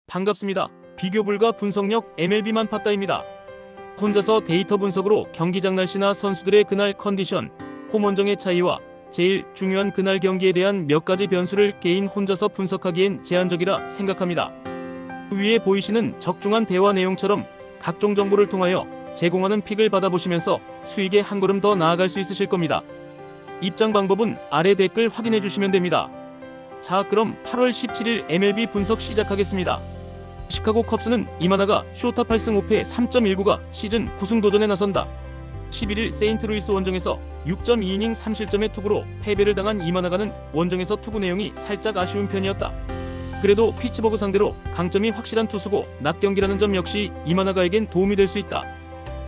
반갑습니다. 비교 불가 분석력 MLB만 봤다입니다. 혼자서 데이터 분석으로 경기장 날씨나 선수들의 그날 컨디션, 홈 원정의 차이와 제일 중요한 그날 경기에 대한 몇 가지 변수를 개인 혼자서 분석하기엔 제한적이라 생각합니다. 위에 보이시는 적중한 대화 내용처럼 각종 정보를 통하여 제공하는 픽을 받아보시면서 수익에 한 걸음 더 나아갈 수 있으실 겁니다. 입장 방법은 아래 댓글 확인해 주시면 됩니다. 자, 그럼 8월 17일 MLB 분석 시작하겠습니다. 시카고 컵스는 이마나가 쇼타 8승 5패 3.19가 시즌 9승 도전에 나선다. 11일 세인트루이스 원정에서 6.2이닝 3실점의 투구로 패배를 당한 이마나가는 원정에서 투구 내용이 살짝 아쉬운 편이었다. 그래도 피츠버그 상대로 강점이 확실한 투수고 낮 경기라는 점 역시 이마나가에겐 도움이 될 수 있다.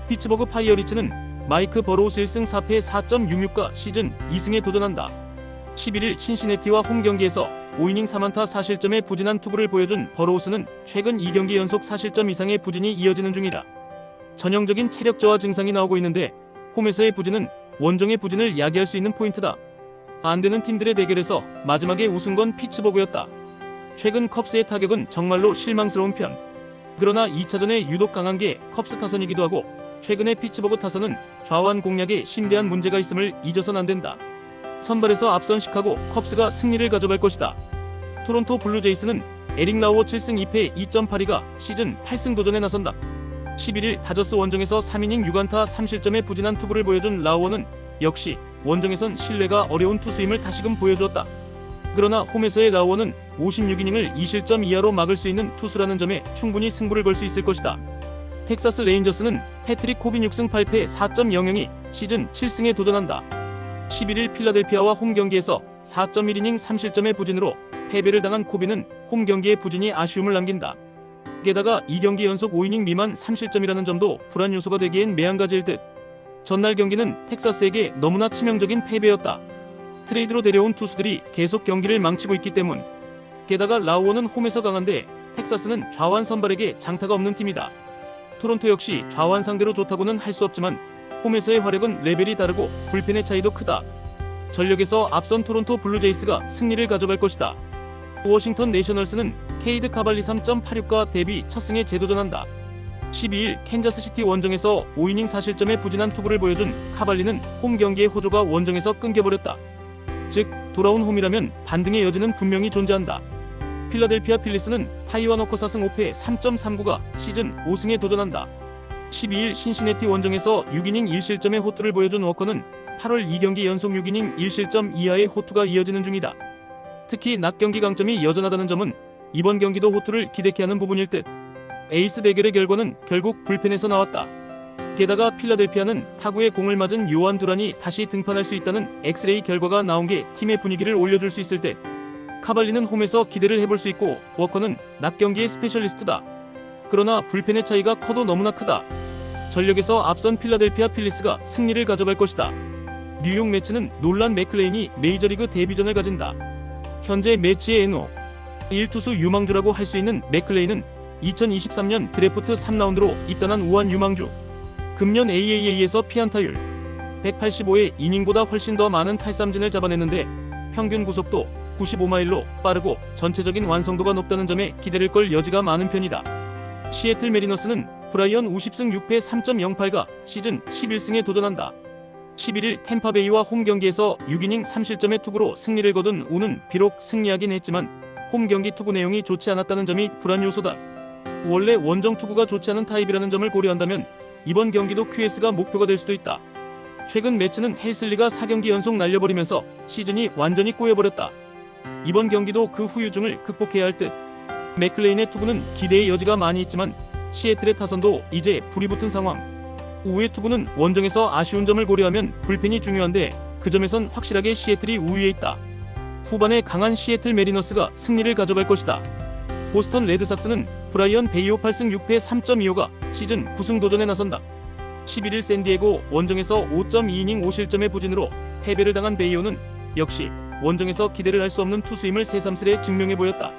피츠버그 파이어리츠는 마이크 버로우스 1승 4패 4.66가 시즌 2승에 도전한다. 11일 신시내티와 홈 경기에서 5이닝 4안타 4실점의 부진한 투구를 보여준 버로우스는 최근 2경기 연속 4실점 이상의 부진이 이어지는 중이다. 전형적인 체력 저하 증상이 나오고 있는데 홈에서의 부진은 원정의 부진을 야기할 수 있는 포인트다. 안되는 팀들의 대결에서 마지막에 우승 건 피츠버그였다. 최근 컵스의 타격은 정말로 실망스러운 편. 그러나 2차전에 유독 강한 게 컵스 타선이기도 하고 최근의 피츠버그 타선은 좌완 공략에 심대한 문제가 있음을 잊어선 안된다. 선발에서 앞선 시카고 컵스가 승리를 가져갈 것이다. 토론토 블루제이스는 에릭 라우어 7승 2패 2.82가 시즌 8승 도전에 나선다. 11일 다저스 원정에서 3이닝 6안타 3실점의 부진한 투구를 보여준 라우어는 역시 원정에선 신뢰가 어려운 투수임을 다시금 보여주었다. 그러나 홈에서의 라우어는 56이닝을 2실점 이하로 막을 수 있는 투수라는 점에 충분히 승부를 걸 수 있을 것이다. 텍사스 레인저스는 패트릭 코빈 6승 8패 4.00이 시즌 7승에 도전한다. 11일 필라델피아와 홈 경기에서 4.1이닝 3실점의 부진으로 패배를 당한 코빈은 홈 경기의 부진이 아쉬움을 남긴다. 게다가 2경기 연속 5이닝 미만 3실점이라는 점도 불안 요소가 되기엔 매한가지일 듯. 전날 경기는 텍사스에게 너무나 치명적인 패배였다. 트레이드로 데려온 투수들이 계속 경기를 망치고 있기 때문. 게다가 라우어는 홈에서 강한데 텍사스는 좌완 선발에게 장타가 없는 팀이다. 토론토 역시 좌완 상대로 좋다고는 할 수 없지만 홈에서의 화력은 레벨이 다르고 불펜의 차이도 크다. 전력에서 앞선 토론토 블루제이스가 승리를 가져갈 것이다. 워싱턴 내셔널스는 케이드 카발리 3.86가 데뷔 첫 승에 재도전한다. 12일 캔자스시티 원정에서 5이닝 4실점의 부진한 투구를 보여준 카발리는 홈 경기의 호조가 원정에서 끊겨버렸다. 즉 돌아온 홈이라면 반등의 여지는 분명히 존재한다. 필라델피아 필리스는 타이완 워커 4승 5패 3.39가 시즌 5승에 도전한다. 12일 신시내티 원정에서 6이닝 1실점의 호투를 보여준 워커는 8월 2경기 연속 6이닝 1실점 이하의 호투가 이어지는 중이다. 특히 낮 경기 강점이 여전하다는 점은 이번 경기도 호투를 기대케 하는 부분일 듯. 에이스 대결의 결과는 결국 불펜에서 나왔다. 게다가 필라델피아는 타구에 공을 맞은 요한 두란이 다시 등판할 수 있다는 엑스레이 결과가 나온 게 팀의 분위기를 올려줄 수 있을 듯. 카발리는 홈에서 기대를 해볼 수 있고 워커는 낮 경기의 스페셜리스트다. 그러나 불펜의 차이가 커도 너무나 크다. 전력에서 앞선 필라델피아 필리스가 승리를 가져갈 것이다. 뉴욕 매츠는 놀란 맥클레인이 메이저리그 데뷔전을 가진다. 현재 매치의 NO 1투수 유망주라고 할 수 있는 맥클레인은 2023년 드래프트 3라운드로 입단한 우한 유망주. 금년 AAA에서 피안타율 185의 이닝보다 훨씬 더 많은 탈삼진을 잡아냈는데 평균 구속도 95마일로 빠르고 전체적인 완성도가 높다는 점에 기대를 걸 여지가 많은 편이다. 시애틀 메리너스는 브라이언 50승 6패 3.08가 시즌 11승에 도전한다. 11일 템파베이와 홈 경기에서 6이닝 3실점의 투구로 승리를 거둔 우는 비록 승리하긴 했지만 홈 경기 투구 내용이 좋지 않았다는 점이 불안 요소다. 원래 원정 투구가 좋지 않은 타입이라는 점을 고려한다면 이번 경기도 QS가 목표가 될 수도 있다. 최근 매치는 헬슬리가 4경기 연속 날려버리면서 시즌이 완전히 꼬여버렸다. 이번 경기도 그 후유증을 극복해야 할 듯. 맥클레인의 투구는 기대의 여지가 많이 있지만 시애틀의 타선도 이제 불이 붙은 상황. 우의 투구는 원정에서 아쉬운 점을 고려하면 불펜이 중요한데 그 점에선 확실하게 시애틀이 우위에 있다. 후반에 강한 시애틀 메리너스가 승리를 가져갈 것이다. 보스턴 레드삭스는 브라이언 베이오 8승 6패 3.25가 시즌 9승 도전에 나선다. 11일 샌디에고 원정에서 5.2이닝 5실점의 부진으로 패배를 당한 베이오는 역시 원정에서 기대를 할 수 없는 투수임을 새삼스레 증명해 보였다.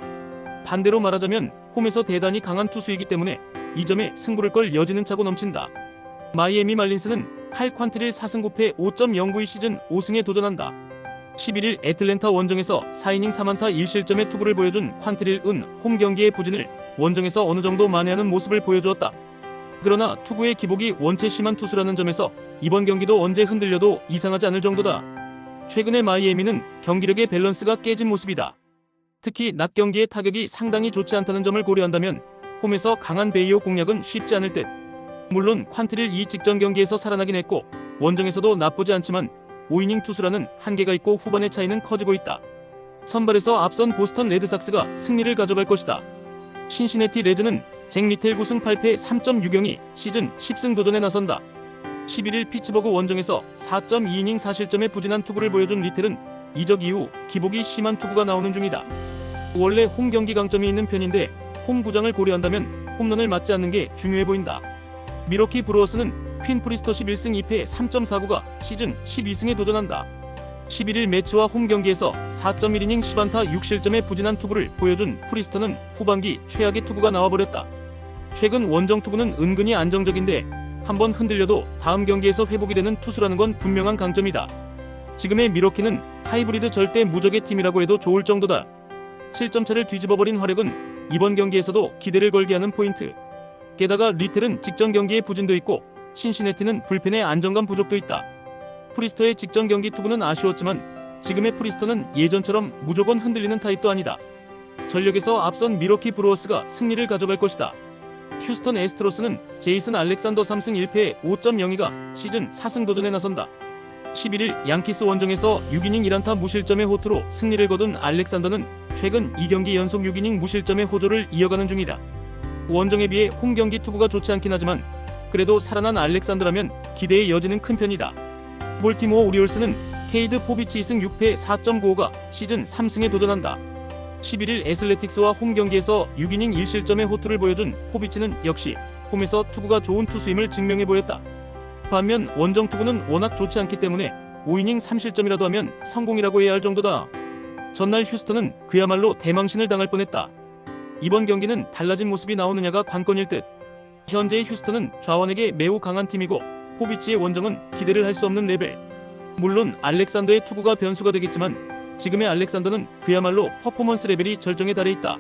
반대로 말하자면 홈에서 대단히 강한 투수이기 때문에 이 점에 승부를 걸 여지는 차고 넘친다. 마이애미 말린스는 칼 퀀트릴 4승 9패 5.09의 시즌 5승에 도전한다. 11일 애틀랜타 원정에서 4이닝 3안타 1실점의 투구를 보여준 퀀트릴은 홈 경기의 부진을 원정에서 어느 정도 만회하는 모습을 보여주었다. 그러나 투구의 기복이 원체 심한 투수라는 점에서 이번 경기도 언제 흔들려도 이상하지 않을 정도다. 최근의 마이애미는 경기력의 밸런스가 깨진 모습이다. 특히 낮 경기의 타격이 상당히 좋지 않다는 점을 고려한다면 홈에서 강한 베이오 공략은 쉽지 않을 듯. 물론 퀀트릴 이 직전 경기에서 살아나긴 했고 원정에서도 나쁘지 않지만 5이닝 투수라는 한계가 있고 후반의 차이는 커지고 있다. 선발에서 앞선 보스턴 레드삭스가 승리를 가져갈 것이다. 신시내티 레즈는 잭 리텔 9승 8패 3.6경이 시즌 10승 도전에 나선다. 11일 피츠버그 원정에서 4.2이닝 4실점의 부진한 투구를 보여준 리텔은 이적 이후 기복이 심한 투구가 나오는 중이다. 원래 홈 경기 강점이 있는 편인데 홈 구장을 고려한다면 홈런을 맞지 않는 게 중요해 보인다. 미러키 브루어스는 퀸 프리스터 11승 2패 3.49가 시즌 12승에 도전한다. 11일 매치와 홈 경기에서 4.1이닝 10안타 6실점의 부진한 투구를 보여준 프리스터는 후반기 최악의 투구가 나와버렸다. 최근 원정 투구는 은근히 안정적인데 한번 흔들려도 다음 경기에서 회복이 되는 투수라는 건 분명한 강점이다. 지금의 미러키는 하이브리드 절대 무적의 팀이라고 해도 좋을 정도다. 7점 차를 뒤집어버린 화력은 이번 경기에서도 기대를 걸게 하는 포인트. 게다가 리텔은 직전 경기에 부진도 있고 신시내티는 불펜의 안정감 부족도 있다. 프리스터의 직전 경기 투구는 아쉬웠지만 지금의 프리스터는 예전처럼 무조건 흔들리는 타입도 아니다. 전력에서 앞선 미러키 브루어스가 승리를 가져갈 것이다. 휴스턴 애스트로스는 제이슨 알렉산더 3승 1패 5.02가 시즌 4승 도전에 나선다. 11일 양키스 원정에서 6이닝 1안타 무실점의 호투로 승리를 거둔 알렉산더는 최근 2경기 연속 6이닝 무실점의 호조를 이어가는 중이다. 원정에 비해 홈 경기 투구가 좋지 않긴 하지만 그래도 살아난 알렉산더라면 기대의 여지는 큰 편이다. 볼티모어 오리올스는 케이드 포비치 2승 6패 4.95가 시즌 3승에 도전한다. 11일 애슬레틱스와 홈 경기에서 6이닝 1실점의 호투를 보여준 포비치는 역시 홈에서 투구가 좋은 투수임을 증명해 보였다. 반면 원정 투구는 워낙 좋지 않기 때문에 5이닝 3실점이라도 하면 성공이라고 해야 할 정도다. 전날 휴스턴은 그야말로 대망신을 당할 뻔했다. 이번 경기는 달라진 모습이 나오느냐가 관건일 듯. 현재의 휴스턴은 좌완에게 매우 강한 팀이고 포비치의 원정은 기대를 할 수 없는 레벨. 물론 알렉산더의 투구가 변수가 되겠지만 지금의 알렉산더는 그야말로 퍼포먼스 레벨이 절정에 달해 있다.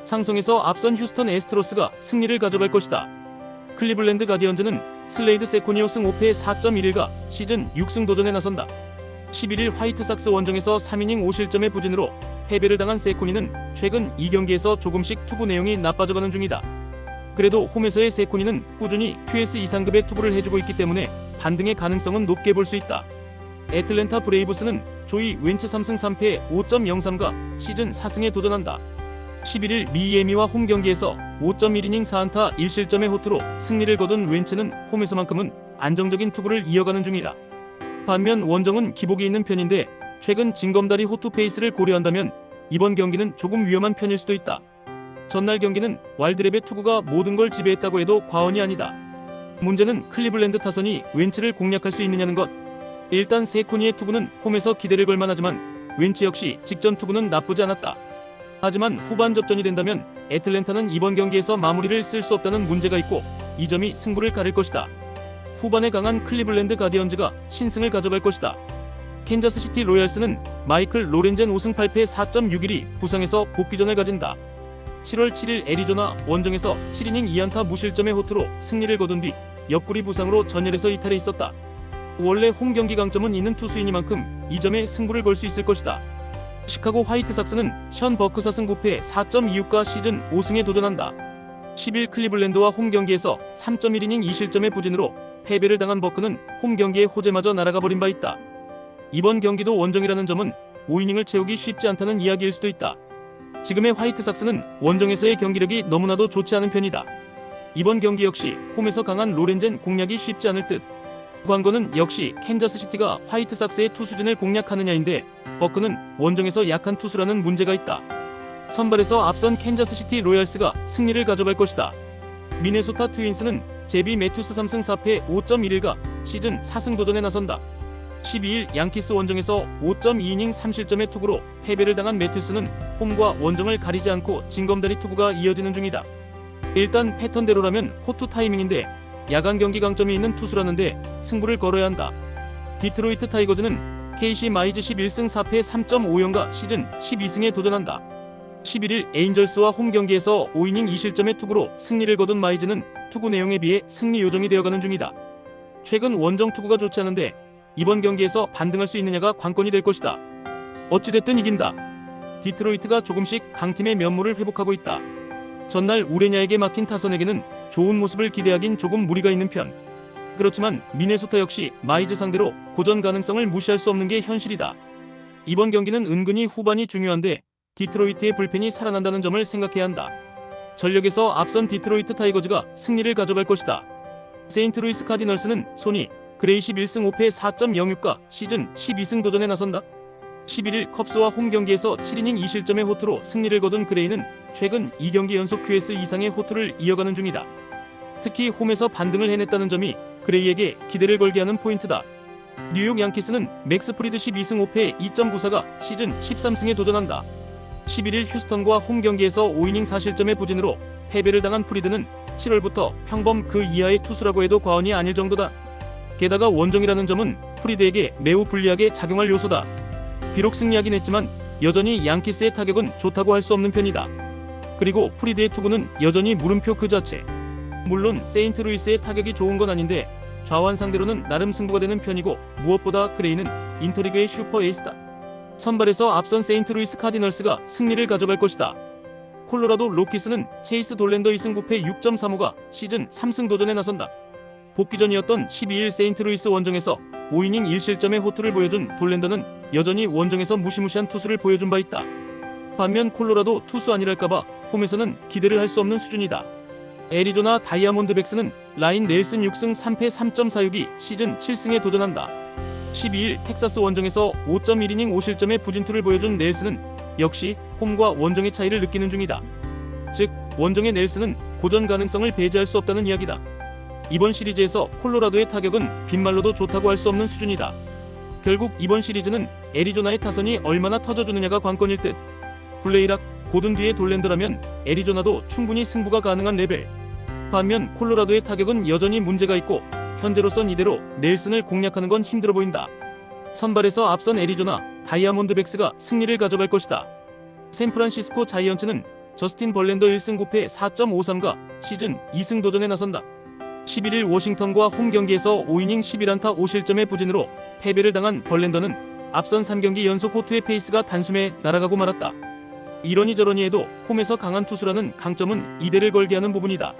상성에서 앞선 휴스턴 애스트로스가 승리를 가져갈 것이다. 클리블랜드 가디언즈는 슬레이드 세코니오 승 5패 4.11가 시즌 6승 도전에 나선다. 11일 화이트삭스 원정에서 3이닝 5실점의 부진으로 패배를 당한 세코니는 최근 2경기에서 조금씩 투구 내용이 나빠져가는 중이다. 그래도 홈에서의 세코니는 꾸준히 QS 이상급의 투구를 해주고 있기 때문에 반등의 가능성은 높게 볼 수 있다. 애틀랜타 브레이브스는 조이 웬츠 3승 3패 5.03가 시즌 4승에 도전한다. 11일 미애미와 홈 경기에서 5.1이닝 4안타 1실점의 호투로 승리를 거둔 웬츠는 홈에서만큼은 안정적인 투구를 이어가는 중이다. 반면 원정은 기복이 있는 편인데 최근 징검다리 호투 페이스를 고려한다면 이번 경기는 조금 위험한 편일 수도 있다. 전날 경기는 와일드랩의 투구가 모든 걸 지배했다고 해도 과언이 아니다. 문제는 클리블랜드 타선이 웬츠를 공략할 수 있느냐는 것. 일단 세코니의 투구는 홈에서 기대를 걸 만하지만 웬츠 역시 직전 투구는 나쁘지 않았다. 하지만 후반 접전이 된다면 애틀랜타는 이번 경기에서 마무리를 쓸 수 없다는 문제가 있고 이 점이 승부를 가릴 것이다. 후반에 강한 클리블랜드 가디언즈가 신승을 가져갈 것이다. 캔자스시티 로얄스는 마이클 로렌젠 5승 8패 4.61이 부상에서 복귀전을 가진다. 7월 7일 애리조나 원정에서 7이닝 2안타 무실점의 호투로 승리를 거둔 뒤 옆구리 부상으로 전열에서 이탈해 있었다. 원래 홈 경기 강점은 있는 투수이니만큼 이 점에 승부를 걸 수 있을 것이다. 시카고 화이트삭스는 션 버크 4승 9패 4.26가 시즌 5승에 도전한다. 10일 클리블랜드와 홈 경기에서 3.1이닝 2실점의 부진으로 패배를 당한 버크는 홈 경기에 호재마저 날아가 버린 바 있다. 이번 경기도 원정이라는 점은 5이닝을 채우기 쉽지 않다는 이야기일 수도 있다. 지금의 화이트삭스는 원정에서의 경기력이 너무나도 좋지 않은 편이다. 이번 경기 역시 홈에서 강한 로렌젠 공략이 쉽지 않을 듯. 관건은 역시 캔자스시티가 화이트삭스의 투수진을 공략하느냐인데 버크는 원정에서 약한 투수라는 문제가 있다. 선발에서 앞선 캔자스시티 로얄스가 승리를 가져갈 것이다. 미네소타 트윈스는 제비 매튜스 3승 4패 5.11가 시즌 4승 도전에 나선다. 12일 양키스 원정에서 5.2이닝 3실점의 투구로 패배를 당한 매튜스는 홈과 원정을 가리지 않고 징검다리 투구가 이어지는 중이다. 일단 패턴대로라면 호투 타이밍인데 야간 경기 강점이 있는 투수라는데 승부를 걸어야 한다. 디트로이트 타이거즈는 KC 마이즈 11승 4패 3.54가 시즌 12승에 도전한다. 11일 에인절스와 홈 경기에서 5이닝 2실점의 투구로 승리를 거둔 마이즈는 투구 내용에 비해 승리 요정이 되어가는 중이다. 최근 원정 투구가 좋지 않은데 이번 경기에서 반등할 수 있느냐가 관건이 될 것이다. 어찌됐든 이긴다. 디트로이트가 조금씩 강팀의 면모를 회복하고 있다. 전날 우레냐에게 막힌 타선에게는 좋은 모습을 기대하긴 조금 무리가 있는 편. 그렇지만 미네소타 역시 마이즈 상대로 고전 가능성을 무시할 수 없는 게 현실이다. 이번 경기는 은근히 후반이 중요한데 디트로이트의 불펜이 살아난다는 점을 생각해야 한다. 전력에서 앞선 디트로이트 타이거즈가 승리를 가져갈 것이다. 세인트루이스 카디널스는 소니 그레이시 1승 5패 4.06가 시즌 12승 도전에 나선다. 11일 컵스와 홈 경기에서 7이닝 2실점의 호투로 승리를 거둔 그레이는 최근 2경기 연속 QS 이상의 호투를 이어가는 중이다. 특히 홈에서 반등을 해냈다는 점이 그레이에게 기대를 걸게 하는 포인트다. 뉴욕 양키스는 맥스 프리드 12승 5패 2.94가 시즌 13승에 도전한다. 11일 휴스턴과 홈 경기에서 5이닝 4실점의 부진으로 패배를 당한 프리드는 7월부터 평범 그 이하의 투수라고 해도 과언이 아닐 정도다. 게다가 원정이라는 점은 프리드에게 매우 불리하게 작용할 요소다. 비록 승리하긴 했지만 여전히 양키스의 타격은 좋다고 할 수 없는 편이다. 그리고 프리드의 투구는 여전히 물음표 그 자체. 물론 세인트루이스의 타격이 좋은 건 아닌데 좌완 상대로는 나름 승부가 되는 편이고 무엇보다 그레이는 인터리그의 슈퍼 에이스다. 선발에서 앞선 세인트루이스 카디널스가 승리를 가져갈 것이다. 콜로라도 로키스는 체이스 돌랜더 2승 9패 6.35가 시즌 3승 도전에 나선다. 복귀전이었던 12일 세인트루이스 원정에서 5이닝 1실점의 호투를 보여준 돌랜더는 여전히 원정에서 무시무시한 투수를 보여준 바 있다. 반면 콜로라도 투수 아니랄까봐 홈에서는 기대를 할 수 없는 수준이다. 애리조나 다이아몬드백스는 라인 넬슨 6승 3패 3.46이 시즌 7승에 도전한다. 12일 텍사스 원정에서 5.1이닝 5실점의 부진투를 보여준 넬슨은 역시 홈과 원정의 차이를 느끼는 중이다. 즉 원정의 넬슨은 고전 가능성을 배제할 수 없다는 이야기다. 이번 시리즈에서 콜로라도의 타격은 빈말로도 좋다고 할 수 없는 수준이다. 결국 이번 시리즈는 애리조나의 타선이 얼마나 터져주느냐가 관건일 듯. 블레이락, 고든 뒤에 돌랜더라면 애리조나도 충분히 승부가 가능한 레벨. 반면 콜로라도의 타격은 여전히 문제가 있고 현재로선 이대로 넬슨을 공략하는 건 힘들어 보인다. 선발에서 앞선 애리조나 다이아몬드백스가 승리를 가져갈 것이다. 샌프란시스코 자이언츠는 저스틴 벌랜더 1승 9패 4.53가 시즌 2승 도전에 나선다. 11일 워싱턴과 홈 경기에서 5이닝 11안타 5실점의 부진으로 패배를 당한 벌랜더는 앞선 3경기 연속 호투의 페이스가 단숨에 날아가고 말았다. 이러니 저러니 해도 홈에서 강한 투수라는 강점은 이대를 걸게 하는 부분이다.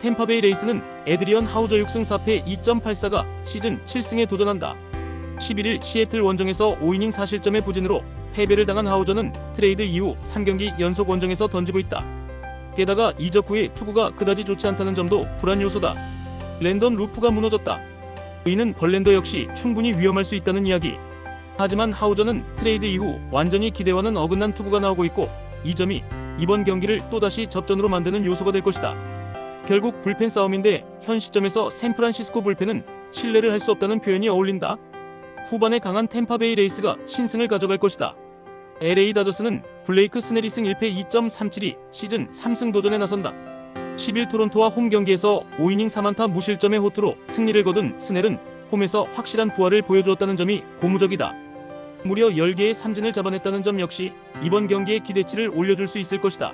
템파베이 레이스는 에드리언 하우저 6승 4패 2.84가 시즌 7승에 도전한다. 11일 시애틀 원정에서 5이닝 4실점의 부진으로 패배를 당한 하우저는 트레이드 이후 3경기 연속 원정에서 던지고 있다. 게다가 이적 후에 투구가 그다지 좋지 않다는 점도 불안 요소다. 랜던 루프가 무너졌다. 이는 벌랜더 역시 충분히 위험할 수 있다는 이야기. 하지만 하우저는 트레이드 이후 완전히 기대와는 어긋난 투구가 나오고 있고 이 점이 이번 경기를 또다시 접전으로 만드는 요소가 될 것이다. 결국 불펜 싸움인데 현 시점에서 샌프란시스코 불펜은 신뢰를 할 수 없다는 표현이 어울린다. 후반에 강한 템파베이 레이스가 신승을 가져갈 것이다. LA 다저스는 블레이크 스넬 2승 1패 2.37이 시즌 3승 도전에 나선다. 10일 토론토와 홈 경기에서 5이닝 3안타 무실점의 호투로 승리를 거둔 스넬은 홈에서 확실한 부활을 보여주었다는 점이 고무적이다. 무려 10개의 삼진을 잡아냈다는 점 역시 이번 경기의 기대치를 올려줄 수 있을 것이다.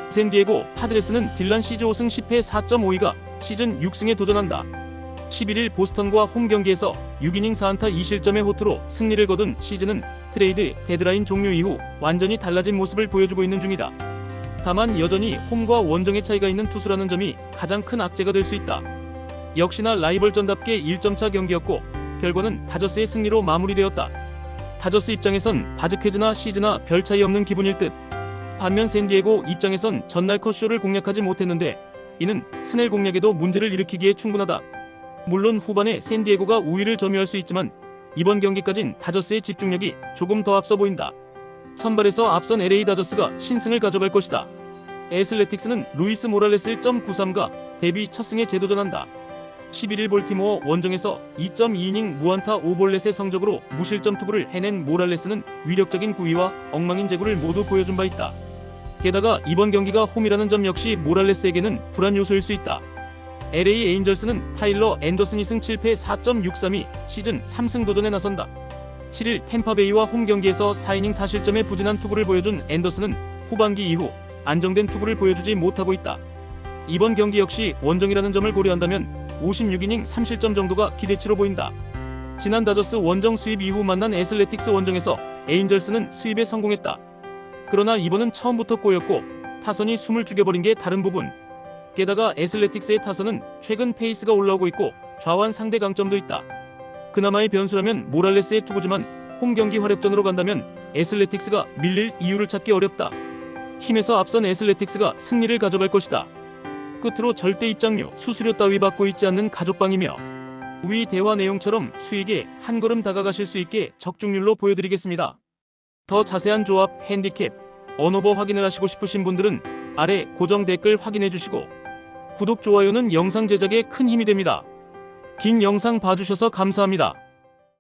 샌디에고 파드레스는 딜란 시즈 5승 10패 4.52가 시즌 6승에 도전한다. 11일 보스턴과 홈 경기에서 6이닝 4안타 2실점의 호투로 승리를 거둔 시즌은 트레이드 데드라인 종료 이후 완전히 달라진 모습을 보여주고 있는 중이다. 다만 여전히 홈과 원정의 차이가 있는 투수라는 점이 가장 큰 악재가 될 수 있다. 역시나 라이벌전답게 1점차 경기였고 결과는 다저스의 승리로 마무리되었다. 다저스 입장에선 바즈퀘즈나 시즈나 별 차이 없는 기분일 듯. 반면 샌디에고 입장에선 전날 컷쇼를 공략하지 못했는데 이는 스넬 공략에도 문제를 일으키기에 충분하다. 물론 후반에 샌디에고가 우위를 점유할 수 있지만 이번 경기까진 다저스의 집중력이 조금 더 앞서 보인다. 선발에서 앞선 LA 다저스가 신승을 가져갈 것이다. 애슬레틱스는 루이스 모랄레스 1.93가 데뷔 첫 승에 재도전한다. 11일 볼티모어 원정에서 2.2이닝 무안타 5볼넷의 성적으로 무실점 투구를 해낸 모랄레스는 위력적인 구위와 엉망인 제구를 모두 보여준 바 있다. 게다가 이번 경기가 홈이라는 점 역시 모랄레스에게는 불안 요소일 수 있다. LA 에인절스는 타일러 앤더슨 2승 7패 4.63이 시즌 3승 도전에 나선다. 7일 템파베이와 홈 경기에서 4이닝 4실점의 부진한 투구를 보여준 앤더슨은 후반기 이후 안정된 투구를 보여주지 못하고 있다. 이번 경기 역시 원정이라는 점을 고려한다면 56이닝 3실점 정도가 기대치로 보인다. 지난 다저스 원정 수입 이후 만난 애슬레틱스 원정에서 에인절스는 수입에 성공했다. 그러나 이번은 처음부터 꼬였고 타선이 숨을 죽여버린 게 다른 부분. 게다가 애슬레틱스의 타선은 최근 페이스가 올라오고 있고 좌완 상대 강점도 있다. 그나마의 변수라면 모랄레스의 투구지만 홈경기 활약전으로 간다면 애슬레틱스가 밀릴 이유를 찾기 어렵다. 힘에서 앞선 애슬레틱스가 승리를 가져갈 것이다. 끝으로 절대 입장료, 수수료 따위 받고 있지 않는 가족방이며 위 대화 내용처럼 수익에 한 걸음 다가가실 수 있게 적중률로 보여드리겠습니다. 더 자세한 조합, 핸디캡, 언오버 확인을 하시고 싶으신 분들은 아래 고정 댓글 확인해 주시고 구독, 좋아요는 영상 제작에 큰 힘이 됩니다. 긴 영상 봐주셔서 감사합니다.